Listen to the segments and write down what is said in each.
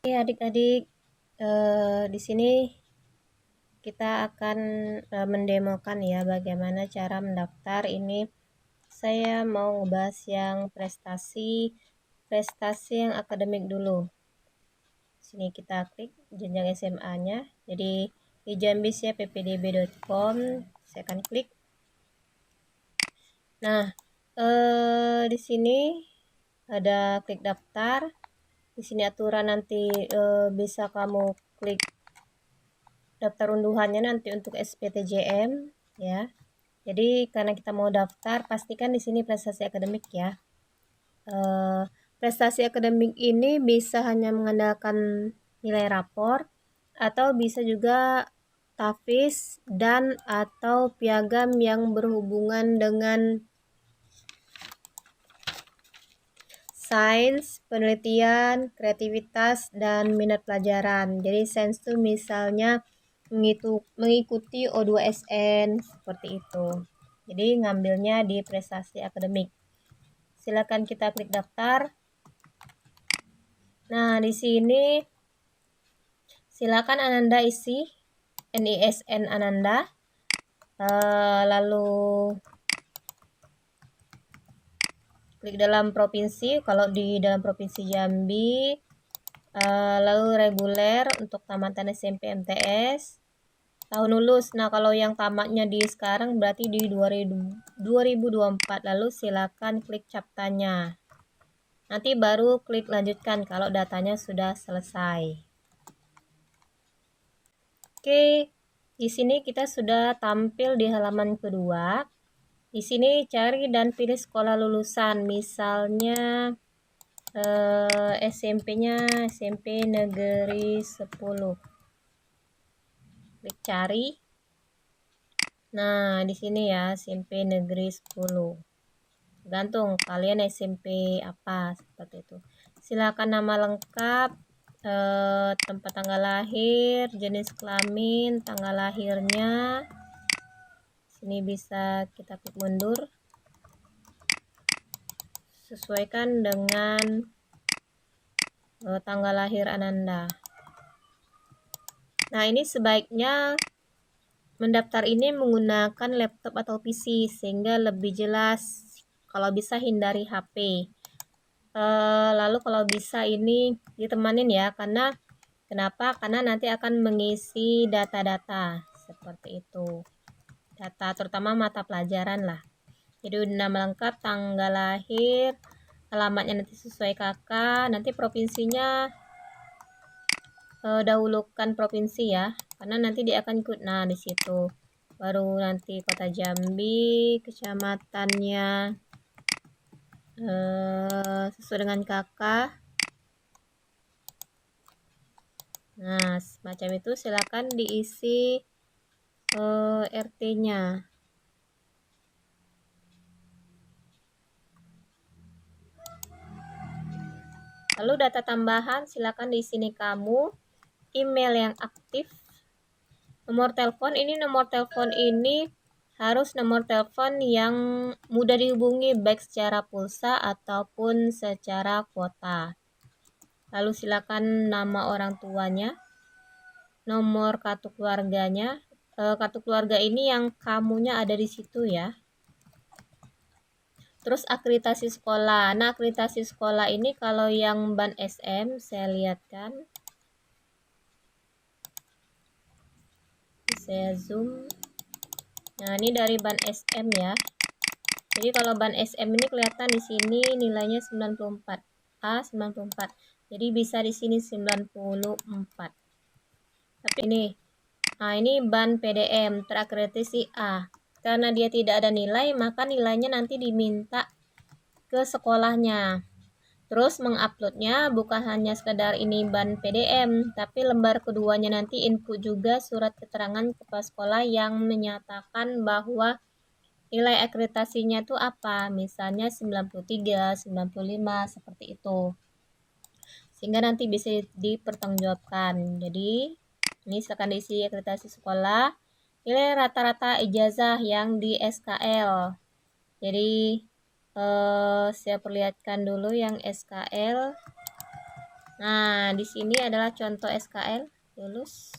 Oke adik-adik, di sini kita akan mendemokan ya bagaimana cara mendaftar. Ini saya mau ngebahas yang prestasi yang akademik dulu. Sini kita klik jenjang SMA-nya. Jadi di Jambis ya ppdb.com, saya akan klik. Nah, di sini ada klik daftar. Di sini aturan nanti bisa kamu klik daftar unduhannya nanti untuk SPTJM ya. Jadi karena kita mau daftar, pastikan di sini prestasi akademik ya. Prestasi akademik ini bisa hanya mengandalkan nilai rapor atau bisa juga TAFIS dan atau piagam yang berhubungan dengan sains, penelitian, kreativitas, dan minat pelajaran. Jadi sains itu misalnya mengikuti O2SN seperti itu. Jadi ngambilnya di prestasi akademik. Silakan kita klik daftar. Nah, di sini silakan Ananda isi NISN Ananda. Lalu klik dalam provinsi, kalau di dalam provinsi Jambi, lalu reguler untuk tamatan SMP MTS, tahun lulus. Nah, kalau yang tamatnya di sekarang berarti di 2024. Lalu silakan klik captanya. Nanti baru klik lanjutkan kalau datanya sudah selesai. Oke, di sini kita sudah tampil di halaman kedua. Di sini cari dan pilih sekolah lulusan. Misalnya SMP-nya SMP Negeri 10. Klik cari. Nah, di sini ya SMP Negeri 10. Tergantung kalian SMP apa seperti itu. Silakan nama lengkap, tempat tanggal lahir, jenis kelamin, tanggal lahirnya. Sini bisa kita klik mundur. Sesuaikan dengan tanggal lahir Ananda. Nah, ini sebaiknya mendaftar ini menggunakan laptop atau PC sehingga lebih jelas. Kalau bisa hindari HP. Lalu kalau bisa ini ditemanin ya, karena kenapa? Karena nanti akan mengisi data-data seperti itu. Data terutama mata pelajaran lah. Jadi nama lengkap, tanggal lahir, alamatnya nanti sesuai kakak, nanti provinsinya dahulukan provinsi ya, karena nanti dia akan ikut. Nah, di situ baru nanti kota Jambi, kecamatannya sesuai dengan kakak. Nah, semacam itu silakan diisi RT-nya. Lalu data tambahan silakan di sini kamu, email yang aktif, nomor telepon. Ini nomor telepon ini harus nomor telepon yang mudah dihubungi baik secara pulsa ataupun secara kuota. Lalu silakan nama orang tuanya, nomor kartu keluarganya. Kartu keluarga ini yang kamunya ada di situ ya. Terus akreditasi sekolah. Nah, akreditasi sekolah ini kalau yang ban SM saya lihatkan. Saya zoom. Nah, ini dari ban SM ya. Jadi kalau ban SM ini kelihatan di sini nilainya 94. A 94. Jadi bisa di sini 94. Tapi ini, nah ini ban PDM terakreditasi A. Karena dia tidak ada nilai, maka nilainya nanti diminta ke sekolahnya. Terus menguploadnya bukan hanya sekedar ini ban PDM, tapi lembar keduanya nanti input juga surat keterangan kepala sekolah yang menyatakan bahwa nilai akreditasinya itu apa, misalnya 93, 95, seperti itu. Sehingga nanti bisa dipertanggungjawabkan. Jadi, ini silakan diisi akreditasi sekolah. Nilai rata-rata ijazah yang di SKL. Jadi, saya perlihatkan dulu yang SKL. Nah, di sini adalah contoh SKL lulus.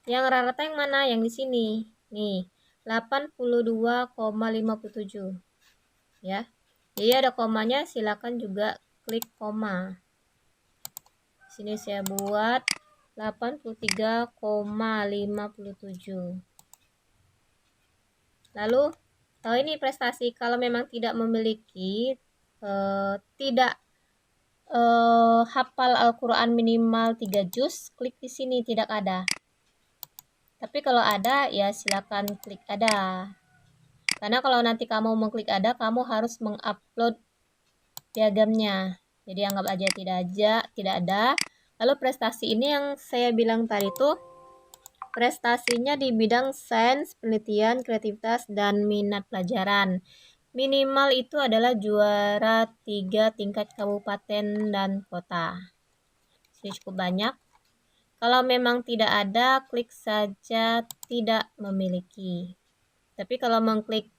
Yang rata yang mana? Yang di sini. Nih, 82,57 ya. Jadi ada komanya, silakan juga klik koma. Sini saya buat 83,57. Lalu kalau ini prestasi, kalau memang tidak memiliki tidak hafal Al-Quran minimal 3 juz, klik di sini tidak ada. Tapi kalau ada ya silakan klik ada. Karena kalau nanti kamu mengklik ada, kamu harus mengupload piagamnya. Jadi anggap aja tidak ada. Lalu prestasi ini yang saya bilang tadi tuh prestasinya di bidang sains, penelitian, kreativitas, dan minat pelajaran. Minimal itu adalah juara 3 tingkat kabupaten dan kota. Ini cukup banyak. Kalau memang tidak ada, klik saja tidak memiliki. Tapi kalau mengklik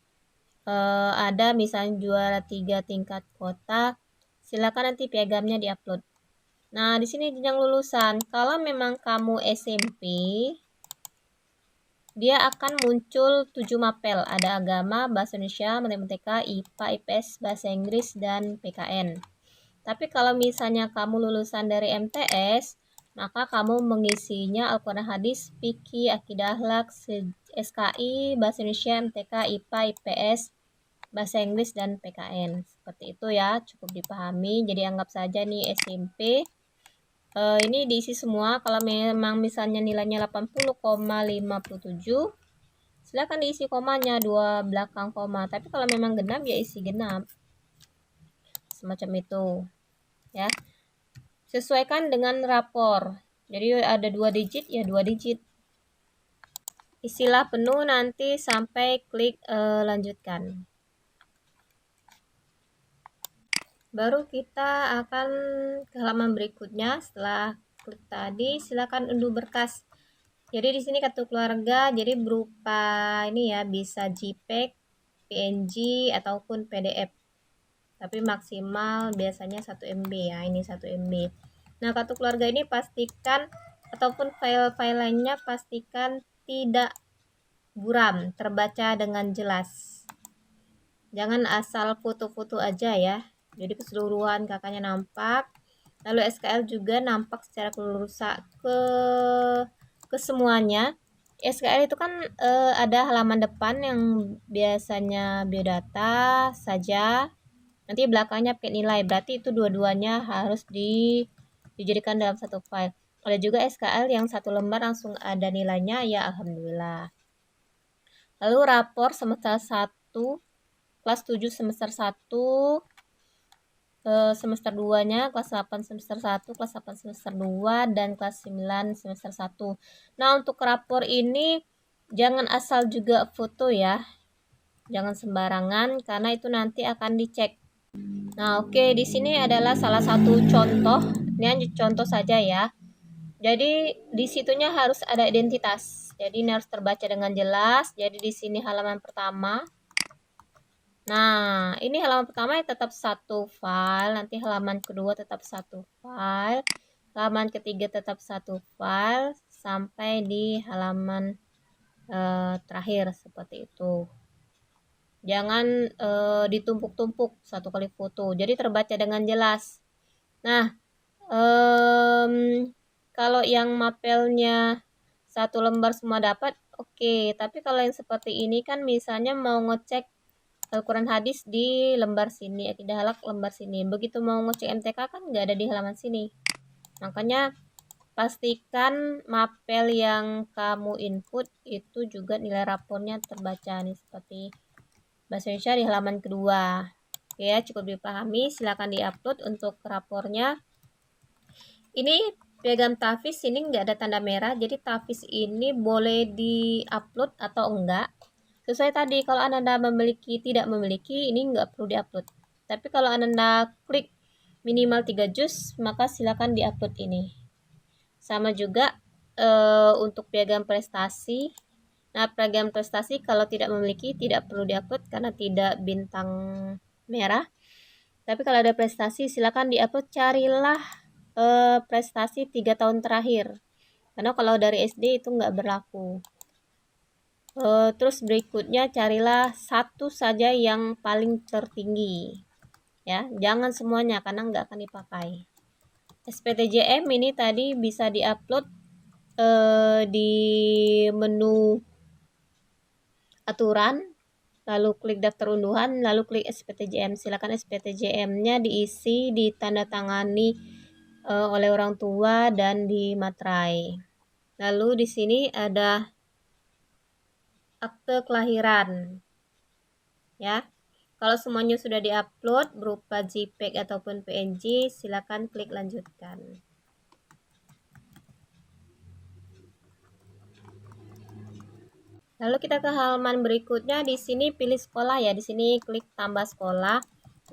ada misalnya juara 3 tingkat kota, silakan nanti piagamnya diupload. Nah, di sini jenjang lulusan. Kalau memang kamu SMP, dia akan muncul 7 mapel. Ada agama, bahasa Indonesia, matematika, IPA, IPS, bahasa Inggris, dan PKN. Tapi kalau misalnya kamu lulusan dari MTS, maka kamu mengisinya Al-Quran Hadis, Fikih, Akidah Akhlak, SKI, bahasa Indonesia, MTK, IPA, IPS, bahasa Inggris, dan PKN. Seperti itu ya, cukup dipahami. Jadi anggap saja nih SMP. Ini diisi semua. Kalau memang misalnya nilainya 80,57, silakan diisi komanya 2 belakang koma. Tapi kalau memang genap ya isi genap. Semacam itu. Ya. Sesuaikan dengan rapor. Jadi ada 2 digit ya 2 digit. Isilah penuh nanti sampai klik lanjutkan. Baru kita akan ke halaman berikutnya. Setelah klik tadi, silakan unduh berkas. Jadi di sini kartu keluarga, jadi berupa ini ya, bisa JPEG, PNG ataupun PDF. Tapi maksimal biasanya 1 MB ya, ini 1 MB. Nah, kartu keluarga ini pastikan ataupun file-file lainnya pastikan tidak buram, terbaca dengan jelas. Jangan asal foto-foto aja ya. Jadi keseluruhan kakaknya nampak. Lalu SKL juga nampak secara ke semuanya. SKL itu kan ada halaman depan yang biasanya biodata saja. Nanti belakangnya pakai nilai, berarti itu dua-duanya harus dijadikan dalam satu file. Ada juga SKL yang satu lembar langsung ada nilainya, ya alhamdulillah. Lalu rapor semester 1, kelas 7 semester 1, semester 2-nya, kelas 8 semester 1, kelas 8 semester 2, dan kelas 9 semester 1. Nah, untuk rapor ini jangan asal juga foto ya. Jangan sembarangan, karena itu nanti akan dicek. Nah, oke, di sini adalah salah satu contoh. Ini contoh saja ya. Jadi di situnya harus ada identitas. Jadi ini harus terbaca dengan jelas. Jadi di sini halaman pertama. Nah, ini halaman pertama ya tetap satu file. Nanti halaman kedua tetap satu file. Halaman ketiga tetap satu file sampai di halaman terakhir seperti itu. Jangan ditumpuk-tumpuk satu kali foto. Jadi terbaca dengan jelas. Nah, kalau yang mapelnya satu lembar semua dapat, oke. Tapi kalau yang seperti ini kan misalnya mau ngecek Al-Quran Hadis di lembar sini, Akidah Akhlak lembar sini. Begitu mau ngecek MTK kan nggak ada di halaman sini. Makanya pastikan mapel yang kamu input itu juga nilai rapornya terbaca nih seperti bahasa Indonesia di halaman kedua. Oke ya, cukup dipahami. Silakan diupload untuk rapornya. Ini piagam tahfiz ini nggak ada tanda merah, jadi tahfiz ini boleh diupload atau enggak. Sesuai tadi, kalau Anda memiliki, tidak memiliki, ini nggak perlu diupload. Tapi kalau Anda klik minimal 3 juz, maka silakan diupload ini. Sama juga untuk piagam prestasi. Nah, piagam prestasi kalau tidak memiliki tidak perlu diupload karena tidak bintang merah. Tapi kalau ada prestasi silakan diupload, carilah prestasi 3 tahun terakhir. Karena kalau dari SD itu nggak berlaku. Terus berikutnya carilah satu saja yang paling tertinggi. Ya, jangan semuanya karena nggak akan dipakai. SPTJM ini tadi bisa diupload di menu aturan, lalu klik daftar unduhan, lalu klik SPTJM. Silakan SPTJM-nya diisi, ditandatangani oleh orang tua dan dimaterai. Lalu di sini ada akte kelahiran. Ya. Kalau semuanya sudah diupload berupa JPEG ataupun PNG, silakan klik lanjutkan. Lalu kita ke halaman berikutnya, di sini pilih sekolah ya, di sini klik tambah sekolah.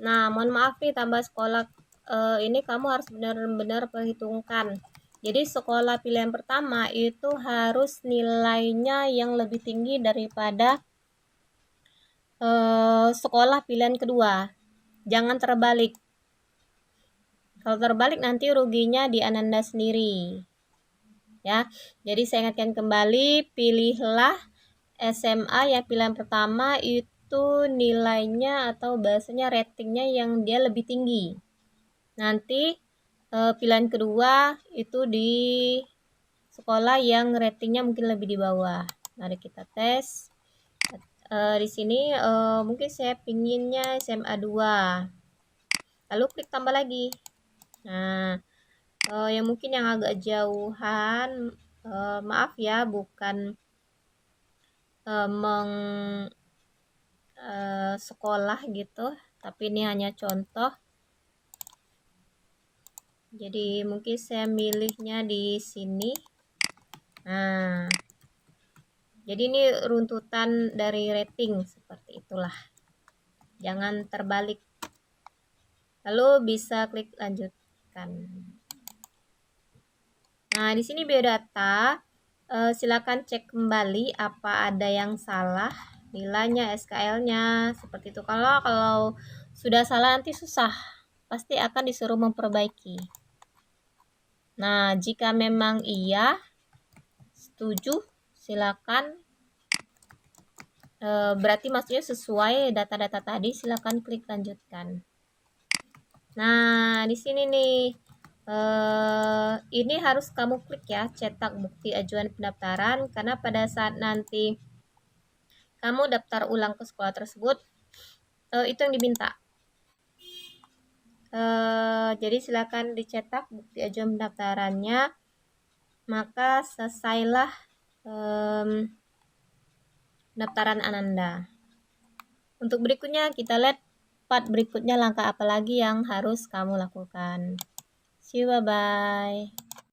Nah, mohon maaf nih tambah sekolah ini kamu harus benar-benar perhitungkan. Jadi sekolah pilihan pertama itu harus nilainya yang lebih tinggi daripada sekolah pilihan kedua. Jangan terbalik. Kalau terbalik nanti ruginya di Ananda sendiri. Ya. Jadi saya ingatkan kembali, pilihlah SMA yang pilihan pertama itu nilainya atau bahasanya ratingnya yang dia lebih tinggi. Nanti pilihan kedua itu di sekolah yang ratingnya mungkin lebih di bawah. Mari kita tes. Di sini mungkin saya pinginnya SMA 2. Lalu klik tambah lagi. Nah, yang mungkin yang agak jauhan, maaf ya, bukan sekolah gitu, tapi ini hanya contoh. Jadi mungkin saya milihnya di sini. Nah, jadi ini runtutan dari rating seperti itulah. Jangan terbalik. Lalu bisa klik lanjutkan. Nah, di sini biodata. Silakan cek kembali apa ada yang salah nilainya, SKL-nya seperti itu. Kalau sudah salah nanti susah, pasti akan disuruh memperbaiki. Nah, jika memang iya, setuju, silakan. Berarti maksudnya sesuai data-data tadi, silakan klik lanjutkan. Nah, di sini nih, ini harus kamu klik ya, cetak bukti ajuan pendaftaran, karena pada saat nanti kamu daftar ulang ke sekolah tersebut, itu yang diminta. Jadi silakan dicetak bukti ajuan pendaftarannya, maka selesailah pendaftaran Ananda. Untuk berikutnya kita lihat part berikutnya, langkah apa lagi yang harus kamu lakukan. See you, bye-bye.